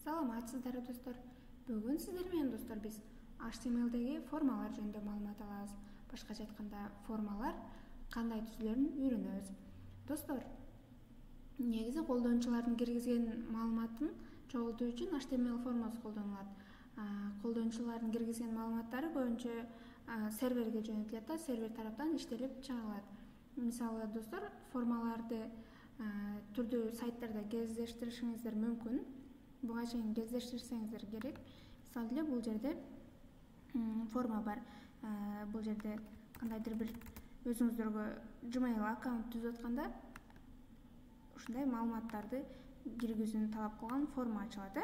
Саламатсыздар достор. Бүгін сіздер менен достор биз HTML'деги формалар жөнүндө маалымат алабыз. Башкача айтканда, формалар кандай түзүлөрүн үйрөнөбүз. Достор, негизи колдонуучулардын киргизген маалыматын чогултуу үчүн HTML формасы колдонулат. Колдонуучулардын киргизген маалыматтары көбүнчө серверге жөнөтүлөт да, сервер тараптан иштелип чыгарылат. Мисалы достор, формаларды түрдүү сайттарда кездештиришиңиздер мүмкүн. Буга чейин кездештирсеңиздер керек. Мисалы эле бул жерде форма бар. Бул жерде кандайдыр бир өзүңүздөргө Gmail аккаунт түзүп атканда ушундай маалыматтарды киргизүүнү талап кылган форма ачылат.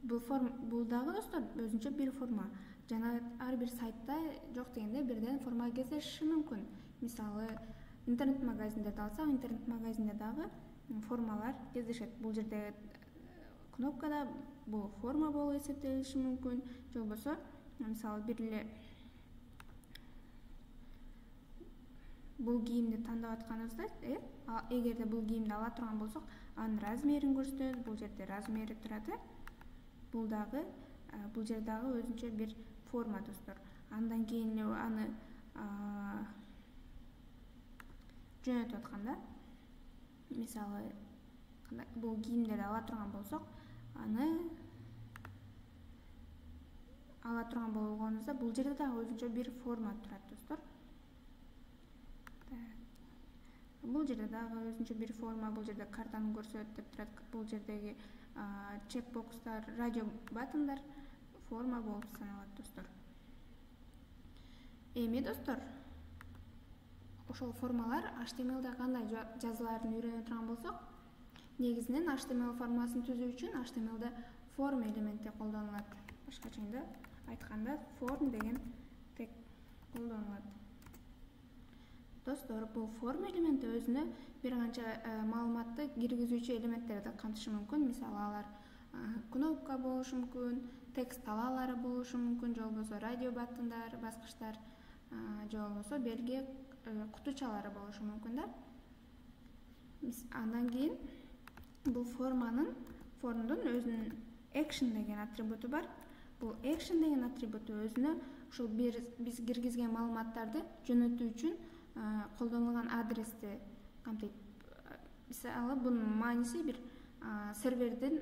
Бул дагы достор өзүнчө бир форма. Жана ар бир сайтта жок дегенде бирден форма кездешиши мүмкүн. Мисалы интернет-магазиндерди алсак, интернет-магазинде дагы формалар кездешет. Бул жерде кнопкада бул форма болуп эсептелиши мүмкүн. Же болбосо, мисалы бир эле бул кийимди тандап атканыбызда, эгерде бул кийимди ала турган болсок, анын размерин көрсөтөбүз. Бул жерде размери турат. Бул жерде дагы өзүнчө бир форма достор. Андан кийин аны жөнөтүп атканда, мисалы бул кийимдерди ала турган болсок, аны ала турган болгонубузда бул жерде дагы өзүнчө бир форма турат достор. Бул жерде дагы өзүнчө бир форма, бул жерде картаны көрсөт деп турат. Бул жердеги чекбокстар, радио баттондар форма болуп саналат достор. Эми достор, ошол формалар HTML'да кандай жазылаарын үйрөнө турган болсок, негизинен HTML формасын түзүү үчүн HTML'да form элементи колдонулат. Башкача айтканда form деген тег колдонулат. Достор, бул form элементи өзүнө бир канча маалыматты киргизүүчү элементтерди камтышы мүмкүн. Мисалы алар кнопка болушу мүмкүн, текст талаалары болушу мүмкүн, же болбосо радио баттондар, баскычтар, же болбосо белги кутучалары болушу мүмкүн да. Андан кийин бул формдун өзүнүн action деген атрибуту бар. Бул action деген атрибуту өзүнө ушул биз киргизген маалыматтарды жөнөтүү үчүн колдонулган адрести камтыйт. Мисалы бунун мааниси бир сервердин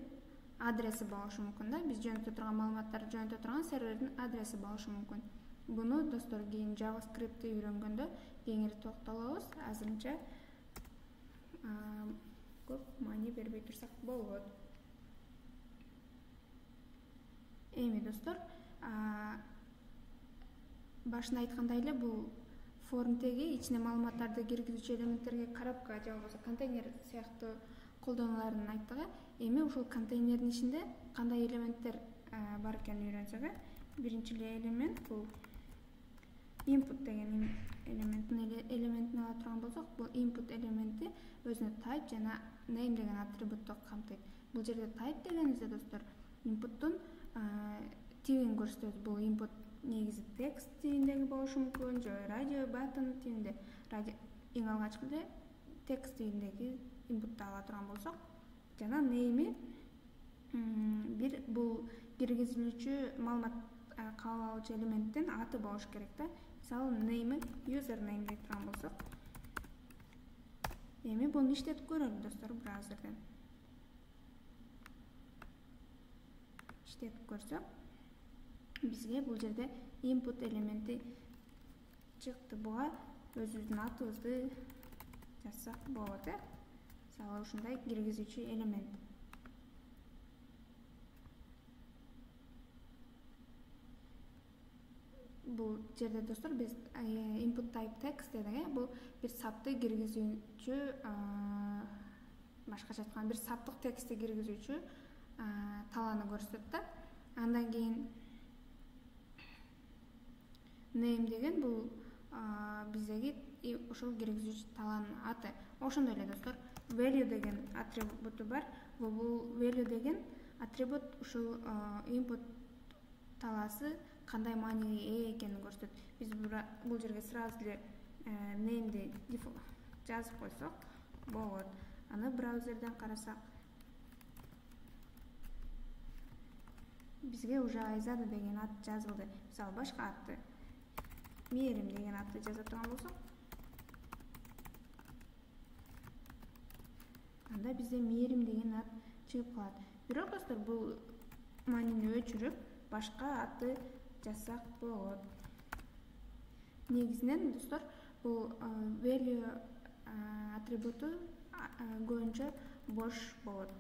адреси болушу мүмкүн да. Биз жөнөтө турган маалыматтарды жөнөтө турган сервердин адреси болушу мүмкүн. Буну достор кийин JavaScript'ти үйрөнгөндө кеңири токтолобуз. Азырынча көп маани бербей турсак болот. Эми достор, башында айткандай эле бул форм теги ичине маалыматтарды киргизүүчү элементтерге коробка же болбосо контейнер сыяктуу колдонуларын айттык. Эми ушул контейнердин ичинде кандай элементтер бар экенин үйрөнсөк, биринчи элемент бул input деген элементин ала турган болсок, бул input элементи өзүнө type жана name деген атрибутту камтыйт. Бул жерде type дегенибизде достор, input'тун типин көрсөтөбүз. Бул input негизи текст типиндеги болушу мүмкүн, же радио баттон типинде. Эң алгачкы эле текст типиндеги input'ты ала турган болсок, жана name'i бир бул киргизилүүчү маалымат кабыл алуучу элементтин аты болуш керек да. Мисалы name'i username деп турган болсок, эми буну иштетип көрөлү достор браузерден. Иштетип көрсөк, бизге бул жерде input элементи чыкты. Буга өзүбүздүн атыбызды жазсак болот. Мисалы ушундай киргизүүчү элемент. Бул жерде достор биз input type text дедик. Бул бир сапты киргизүүчү, башкача айтканда бир саптык текстти киргизүүчү талааны көрсөтөт да. Андан кийин name деген бул биздеги ушул киргизүүчү талаанын аты. Ошондой эле достор, value деген атрибуту бар. Бул value деген атрибут ушул input талаасы кандай мааниге ээ экенин көрсөтөт. Биз бул жерге сразу эле name'ди жазып койсок болот. Аны браузерден карасак, бизге уже Айзада деген ат жазылды. Мисалы башка атты, Мээрим деген атты жаза турган болсок, анда бизде Мээрим деген ат чыгып калат. Бирок достор, бул маанини өчүрүп башка атты жазсак болот. Негизинен достор, бул value атрибуту көбүнчө бош болот.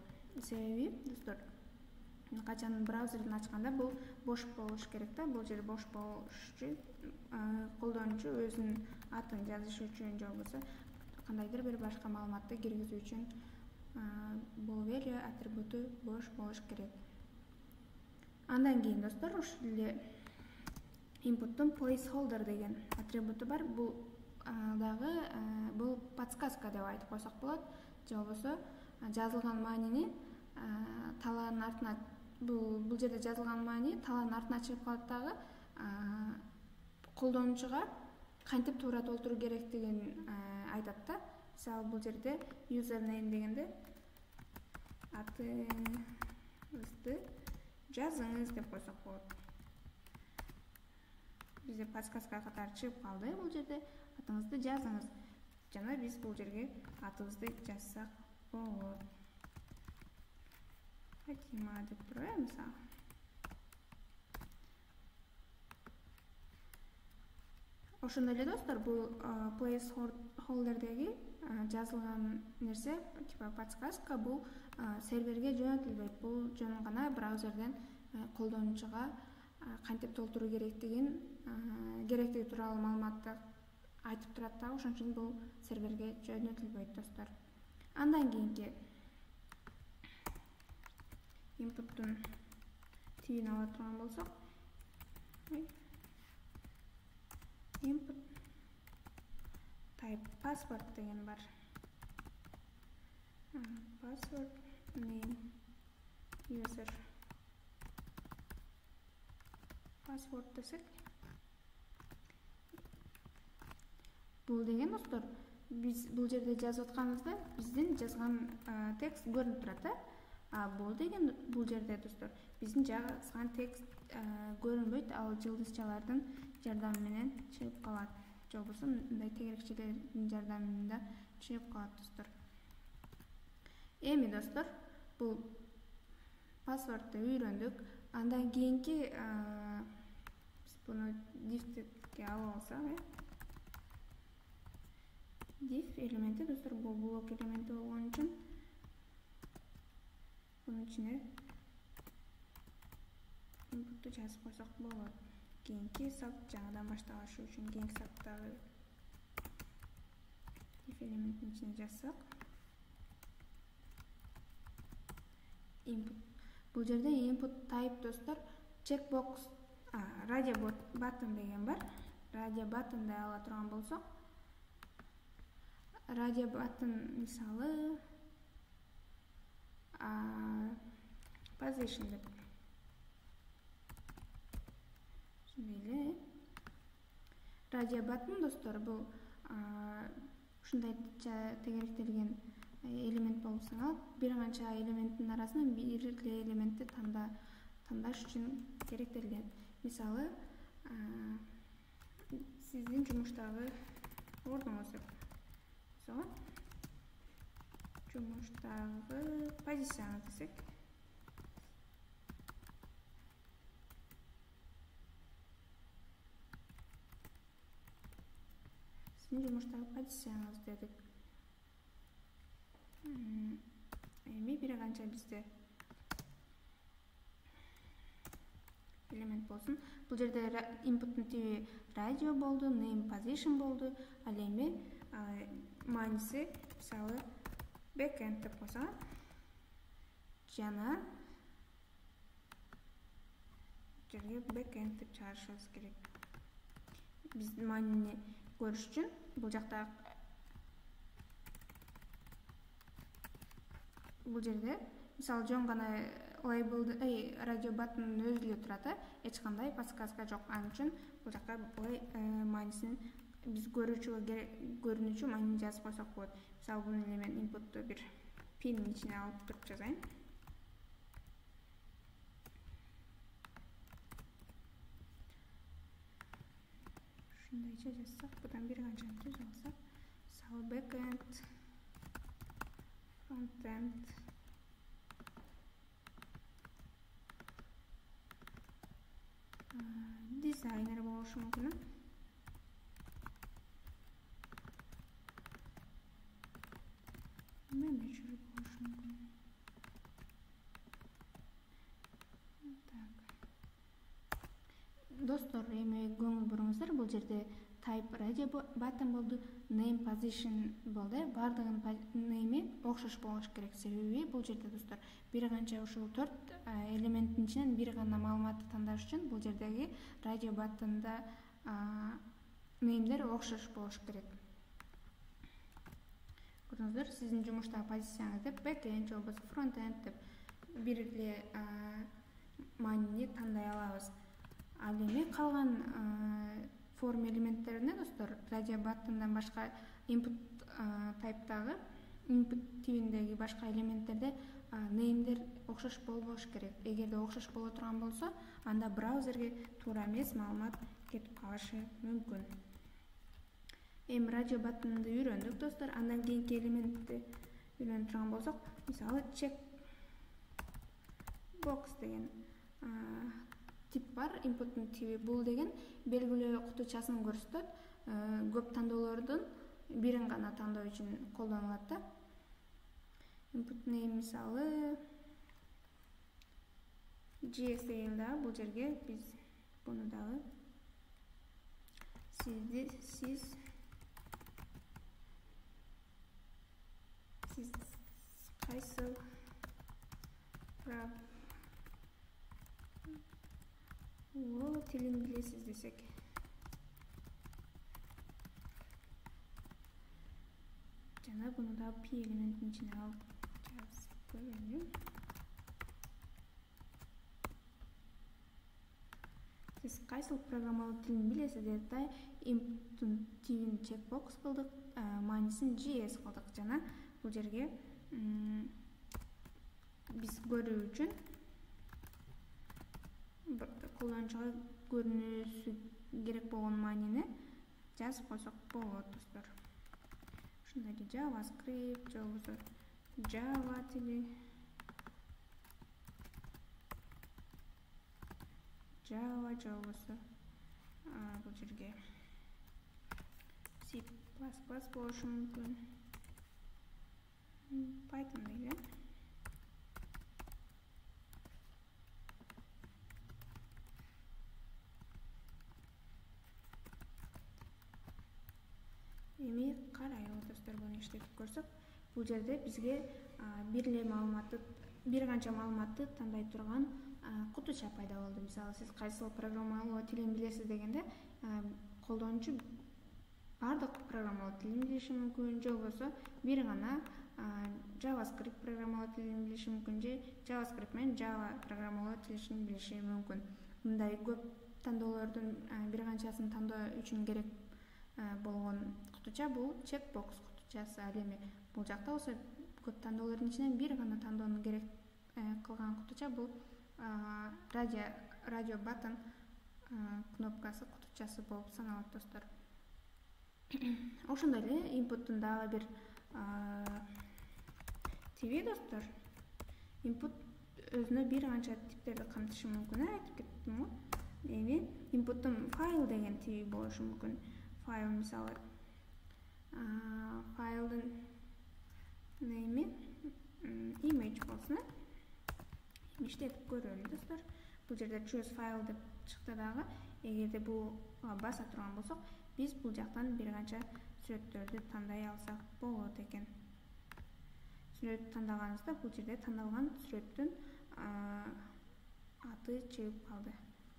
Себеби достор, качан браузердин ачканда бул бош болуш керек да. Бул жер бош болуш үчүн колдонуучу өзүнүн атын жазыш үчүн же болбосо кандайдыр бир башка маалыматты киргизүү үчүн бул value атрибуту бош болуш керек. Андан кийин достор, ушул эле input'тун placeholder деген атрибуту бар. Бул дагы бул подсказка деп айтып койсок болот. Же болбосо жазылган маанини талаанын артына, бул жерде жазылган маани талаанын артына чыгып калат дагы колдонуучуга кантип туура толтуруу керектигин айтат да. Мисалы бул жерде username дегенде атыңызды жазыңыз деп койсок болот. Бизде подсказка катары чыгып калды. Бул жерде атыңызды жазыңыз. Жана биз бул жерге атыбызды жазсак болот. Фатима деп турайбы мисалы. Ошондой эле достор, бул placeholderдеги жазылган нерсе, типа подсказка, бул серверге жөнөтүлбөйт. Бул жөн гана браузерден колдонуучуга кантип толтуруу керектиги тууралуу маалыматты айтып турат да. Ошон үчүн бул серверге жөнөтүлбөйт достор. Андан кийинки input'тун тибин ала турган болсок, input type password деген бар. Password name user password десек, бул деген достор, биз бул жерде жазып атканыбызда биздин жазган текст көрүнүп турат да. Бул деген бул жерде достор, биздин жазган текст көрүнбөйт, ал жылдызчалардын жардамы менен чыгып калат. Же болбосо мындай тегерекчелердин жардамында чыгып калат достор. Эми достор, бул паспортты үйрөндүк. Андан кийинки биз буну diff'ке алып алсак, diff элементи достор, бул блок элементи болгон үчүн bunun içine input'tu жазып койсок болот. Кийинки сак жаңыдан башталышы үчүн кийинки сактагы if элементтин ичине жазсак, input. Бул жерде input type достор, checkbox, radio button деген бар. Radio button'ды ала турган болсок, radio button мисалы position деп. Ушундай radio button достор, бул ушундай тегеректелген элемент болуп саналат. Бир канча элементтин арасынан бир эле элементти тандаш үчүн керектелген. Мисалы, сиздин жумуштагы ордуңуз деп. Мисалы, жумуштагы позицияңыз десек. Сиздин жумуштагы позицияңыз дедик. Эми бир канча бизде элемент болсун. Бул жерде input'тун тиби radio болду, name position болду. Ал эми мааниси мисалы backend деп койсок, жана жерге backend деп чыгарышыбыз керек. Биздин маанини көрүш үчүн бул жакта бул жерде мисалы жөн гана label radio button өзү эле турат, эч кандай подсказка жок. Анын үчүн бул жакка маанисин биз көрүнүүчү маанини жазып койсок болот. Мисалы буну эле мен input'ту бир pin'ин ичине алып туруп жазайын. мындайча жазсак, будан бир канчаны түзүп алсак, мисалы backend, frontend, designer болушу мүмкүн. Manager болушу мүмкүн. Достор, эми көңүл буруңуздар, бул жерде type radio button болду, name position болду. Бардыгынын name'i окшош болуш керек. Себеби бул жерде достор бир канча ушул 4 элементтин ичинен бир гана маалыматты тандаш үчүн бул жердеги radio button'да name'дер окшош болуш керек. Көрдүңүздөр, сиздин жумуштагы позицияңызды backend же болбосо frontend деп бир эле маанини тандай алабыз. Ал эми калган форм элементтерине достор, radio button'дан башка input type'дагы input тибиндеги башка элементтерде name'дер окшош болбош керек. Эгерде окшош боло турган болсо, анда браузерге туура эмес маалымат кетип калышы мүмкүн. Эми radio button'ды үйрөндүк достор. Андан кийинки элементти үйрөнүп турган болсок, мисалы check box деген тип бар, input'ун тиби. Бул деген белгилөө кутучасын көрсөтөт. Көп тандоолордун бирин гана тандоо үчүн колдонулат да. Input name мисалы JS деген дагы бул жерге биз буну дагы сиз кайсы тилин билесиз десек, жана буну да p элементин ичине алып жазып көрөлү. Сиз кайсыл программалоо тилин билесиз деп да input'ун тибин checkbox кылдык, маанисин JS кылдык. Жана бул жерге биз көрүү үчүн колдонуучуга көрүнүшү керек болгон маанини жазып койсок болот достор. Ушундай эле JavaScript же болбосо Java тили, Java же болбосо бул жерге C++ болушу мүмкүн, Python дейли. Эми карайлы достор, буну иштетип көрсөк, бул жерде бизге бир канча маалыматты тандай турган кутуча пайда болду. Мисалы, сиз кайсыл программалоо тилин билесиз дегенде, колдонуучу бардык программалоо тилин билиши мүмкүн, же болбосо бир гана JavaScript программалоо тилин билиши мүмкүн, же JavaScript менен Java программалоо тилин билиши мүмкүн. Мындай көп тандоолордун бир канчасын тандоо үчүн керек болгон кутуча бул checkbox кутучасы. Ал эми бул жакта болсо көп тандоолордун ичинен бир гана тандоону керек кылган кутуча бул radio button кнопкасы кутучасы болуп саналат достор. Ошондой эле input'ун дагы бир тиби достор. Input өзүнө бир канча типтерди камтышы мүмкүн, айтып кеттим го. Эми input'ун файл деген тиби болушу мүмкүн. Файл мисалы файлдын name'i image болсун. Иштетип көрөлү достор. Бул жерде choose file деп чыкты дагы. Эгерде буга баса турган болсок, биз бул жактан бир канча сүрөттөрдү тандай алсак болот экен. Сүрөт тандаганыбызда бул жерде тандалган сүрөттүн аты чыгып калды.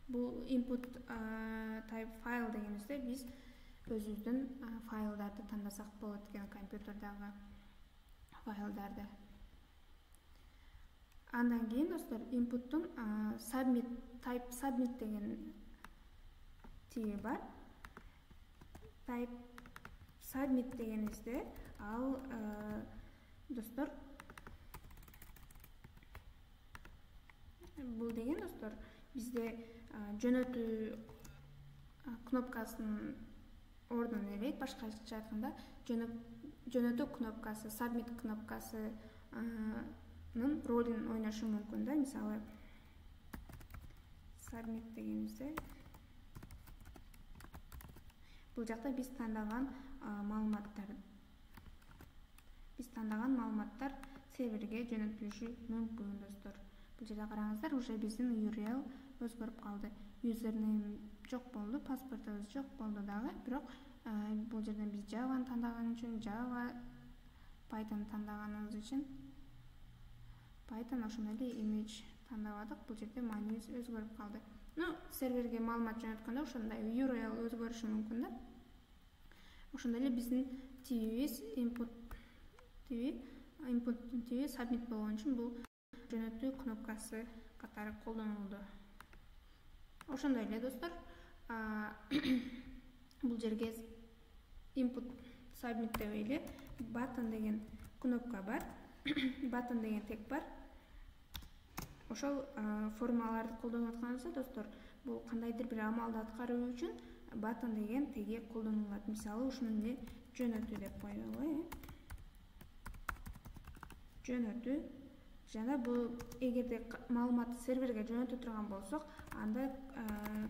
Бул input type file дегенибизде биз өзүбүздүн файлдарды тандасак болот экен, компьютердагы файлдарды. Андан кийин достор, input'ун submit деген тиби бар. Type submit дегенибизде ал достор, бул деген достор бизде жөнөтүү кнопкасын ордун ээлейт. Башкача айтканда жөнөтүү кнопкасы, submit кнопкасынын ролун ойношу мүмкүн да. Мисалы submit дегенибизде бул жакта биз тандаган маалыматтар серверге жөнөтүлүшү мүмкүн достор. Бул жерде караңыздар, уже биздин URL өзгөрүп калды. Username жок болду, паспортубуз жок болду дагы. Бирок бул жерден биз Java'ны тандаган үчүн Java, Python тандаганыбыз үчүн Python, ошондой эле image тандабадык. Бул жерде маанибиз өзгөрүп калды. Серверге маалымат жөнөткөндө ошондой URL өзгөрүшү мүмкүн да. Ошондой эле биздин tv'биз input TV submit болгон үчүн бул жөнөтүү кнопкасы катары колдонулду. Ошондой эле достор, бул жерге input submit деп эле button деген кнопка бар, button деген тег бар. Ошол формаларды колдонуп атканыбызда достор, бул кандайдыр бир амалды аткаруу үчүн button деген теги колдонулат. Мисалы, ушуну эле жөнөтүү деп коелу. Жөнөтүү. Жана бул эгерде маалыматты серверге жөнөтө турган болсок, анда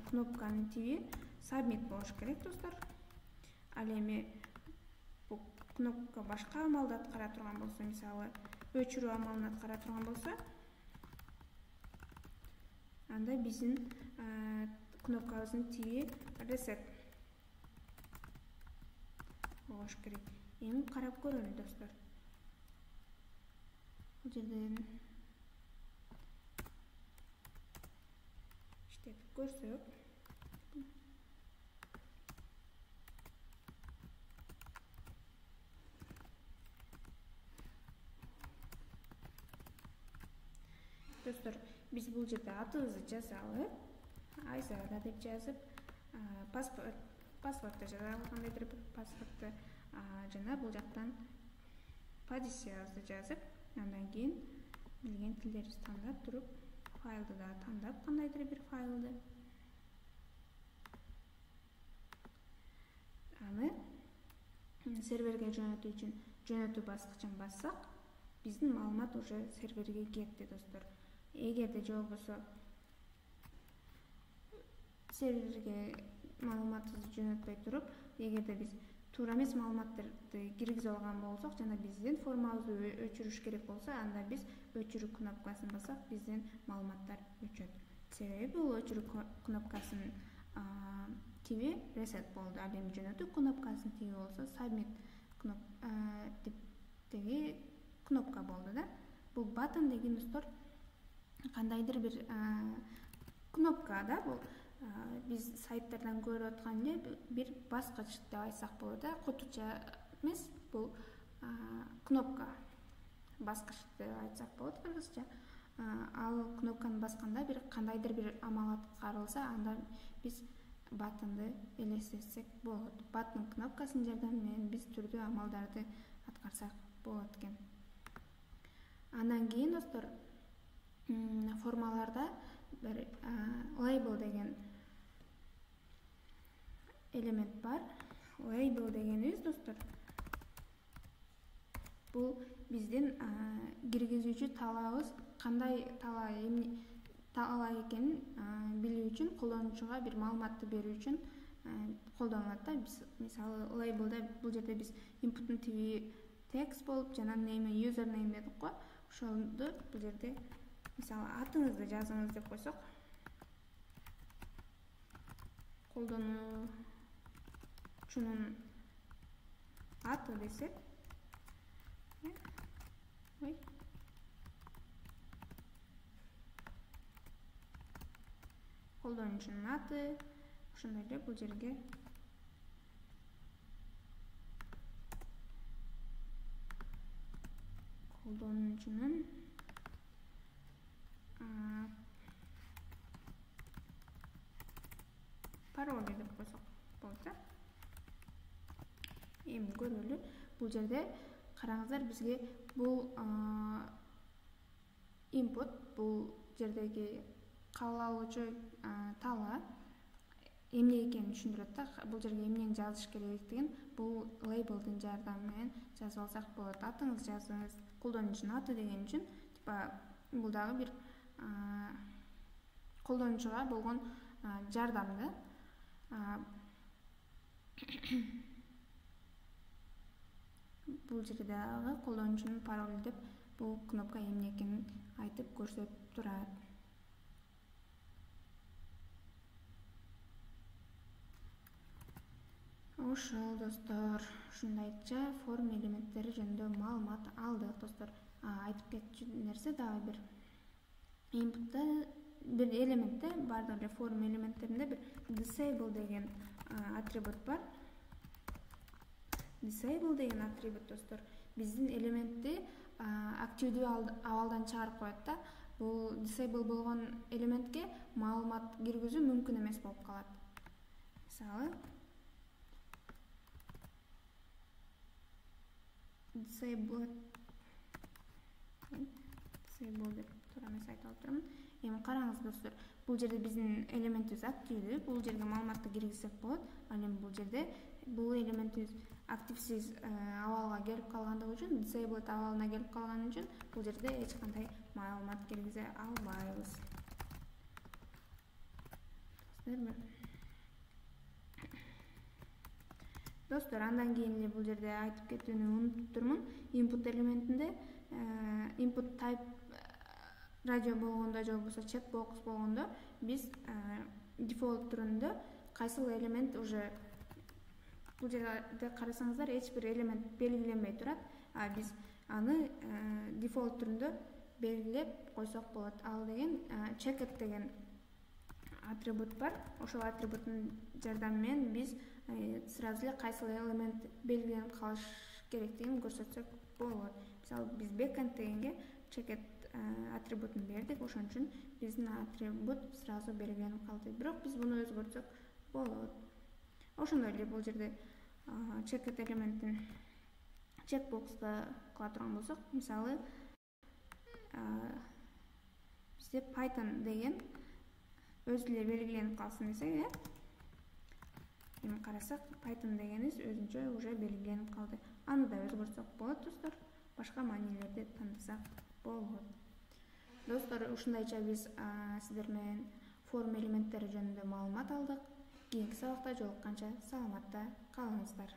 кнопканын тиби submit болуш керек достор. Ал эми бул кнопка башка амалды аткара турган болсо, мисалы өчүрүү амалын аткара турган болсо, анда биздин кнопкабыздын тиби reset болуш керек. Эми карап көрөлү достор. Бул жерден иштетип көрсөк, достор, биз бул жерде атыбызды жазалы, Айзада деп жазып, паспортты жазалы, кандайдыр бир паспортты, жана бул жактан позициябызды жазып, андан кийин билген тилдерибизди тандап туруп, файлды да тандап, кандайдыр бир файлды. Аны серверге жөнөтүү үчүн жөнөтүү баскычын бассак, биздин маалымат уже серверге кетти достор. Эгерде же болбосо серверге маалыматыбызды жөнөтпөй туруп, эгерде биз туура эмес маалыматтарды киргизе алган болсок, жана биздин формабызды өчүрүш керек болсо, анда биз өчүрүү кнопкасын бассак, биздин маалыматтар өчөт. Себеби бул өчүрүү кнопкасынын тиби reset болду. Ал эми жөнөтүү кнопкасынын тиби болсо submit деги кнопка болду да. Бул button деген достор кандайдыр бир кнопка да. Бул биз сайттардан көрүп аткан эле бир баскыч деп айтсак болот да. Кутуча эмес, бул кнопка баскыч деп айтсак болот кыргызча. Ал кнопканы басканда бир кандайдыр бир амал аткарылса, анда биз buttonды элестетсек болот. Button кнопкасынын жардамы менен биз түрдүү амалдарды аткарсак болот экен. Андан кийин достор, формаларда бир label деген элемент бар. Label дегенибиз достор, бул биздин киргизүүчү талаабыбыз кандай талаа экенин билүү үчүн, колдонуучуга бир маалыматты берүү үчүн колдонулат да. Мисалы, labelда бул жерде биз input'ун тиби text болуп, жана name, username дедик го. Ошондо бул жерде мисалы атыңызды жазыңыз деп койсок, колдонуучунун аты десек, колдонуучунун аты, ошондой эле бул жерге колдонуучунун пароли деп койсок болот да. Эми көрөлү, бул жерде караңыздар, бизге бул input, бул жердеги кабыл алуучу талаа эмне экенин түшүндүрөт да. Бул жерге эмнени жазыш керектигин бул лейблдин жардамы менен жазып алсак болот. Атыңыз жазыңыз, колдонуучунун аты деген үчүн типа бул дагы бир колдонуучуга болгон жардам да. Бул жерде дагы колдонуучунун паролу деп бул кнопка эмне экенин айтып көрсөтүп турат. Ошол достор, ушундайча форма элементтери жөнүндө маалымат алдык достор. Айтып кетчү нерсе дагы бир input'та бир элементте бардык эле форма элементтеринде бир disable деген атрибут бар. Disable деген атрибут достор биздин элементти активдүү абалдан чыгарып коет да. Бул disable болгон элементке маалымат киргизүү мүмкүн эмес болуп калат. Мисалы disable деп туура эмес айтып атырмын. Эми караңыз достор, бул жерде биздин элементибиз активдүү, бул жерге маалыматты киргизсек болот. Ал эми бул жерде бул элементибиз активсиз абалга келип калгандыгы үчүн, disabled абалына келип калган үчүн бул жерде эч кандай маалымат киргизе албайбыз. Достор, андан кийин эле бул жерде айтып кетүүнү унутуптурмун. Input элементинде input type радио болгондо же болбосо checkbox болгондо биз дефолт түрүндө кайсыл элемент уже бул жерде карасаңыздар эч бир элемент белгиленбей турат. Биз аны дефолт түрүндө белгилеп койсок болот. Ал деген checked деген атрибут бар. Ошол атрибуттун жардамы менен биз сразу эле кайсыл элемент белгиленип калыш керектигин көрсөтсөк болот. Мисалы биз backend дегенге checked атрибутун бердик, ошон үчүн биздин атрибут сразу белгиленип калды. Бирок биз буну өзгөртсөк болот. Ошондой эле бул жерде checked элементин checkbox'та кыла турган болсок, мисалы бизде Python деген өзү эле белгиленип калсын десек, эми карасак Python дегенибиз өзүнчө уже белгиленип калды. Аны да өзгөртсөк болот достор. Башка маанилерди тандасак болот. Достор, ушундайча биз сиздер менен форма элементтери жөнүндө маалымат алдык. Кийинки сабакта жолукканча саламатта калыңыздар.